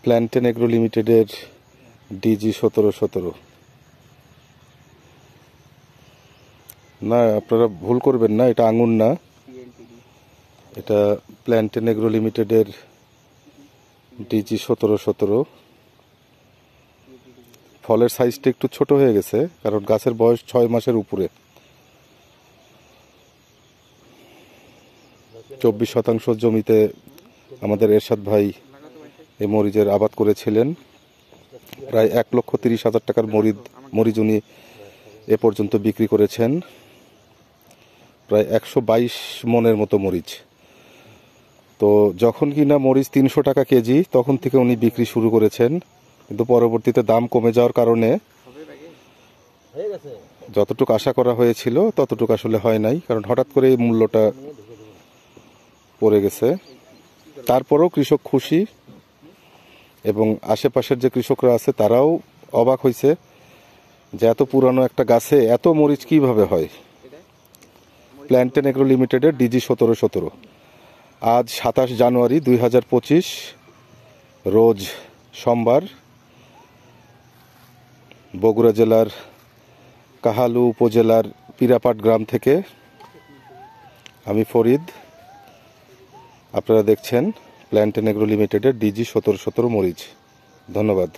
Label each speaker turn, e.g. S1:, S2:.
S1: Plantain agro লিমিটেডের DG 1717। না, আপনারা ভুল করবেন না, এটা আঙুর না, এটা প্ল্যান্টেন এগ্রো লিমিটেডের ডিজি 1717। ফলের সাইজটা একটু ছোট হয়ে গেছে, কারণ গাছের বয়স 6 মাসের উপরে। 24% জমিতে আমাদের এরশাদ ভাই এই মরিচের আবাদ করেছিলেন। প্রায় 1,30,000 টাকার মরিচ উনি এ পর্যন্ত বিক্রি করেছেন। প্রায় 122 মনের মতো মরিচ। তো যখন কিনা মরিচ 300 টাকা কেজি, তখন থেকে উনি বিক্রি শুরু করেছেন, কিন্তু পরবর্তীতে দাম কমে যাওয়ার কারণে যতটুকু আশা করা হয়েছিল ততটুকু আসলে হয় নাই, কারণ হঠাৎ করে এই মূল্যটা পড়ে গেছে। তারপরেও কৃষক খুশি, এবং আশেপাশের যে কৃষকরা আছে তারাও অবাক হয়েছে যে এত পুরানো একটা গাছে এত মরিচ কিভাবে হয়। প্ল্যান্টেন এগ্রো লিমিটেডের ডিজি 1717। আজ 27 জানুয়ারি 2025, রোজ সোমবার। বগুড়া জেলার কাহালু উপজেলার পিরাপাট গ্রাম থেকে আমি ফরিদ। আপনারা দেখছেন প্ল্যান্টেন এগ্রো লিমিটেডের ডিজি 1717 মরিচ। ধন্যবাদ।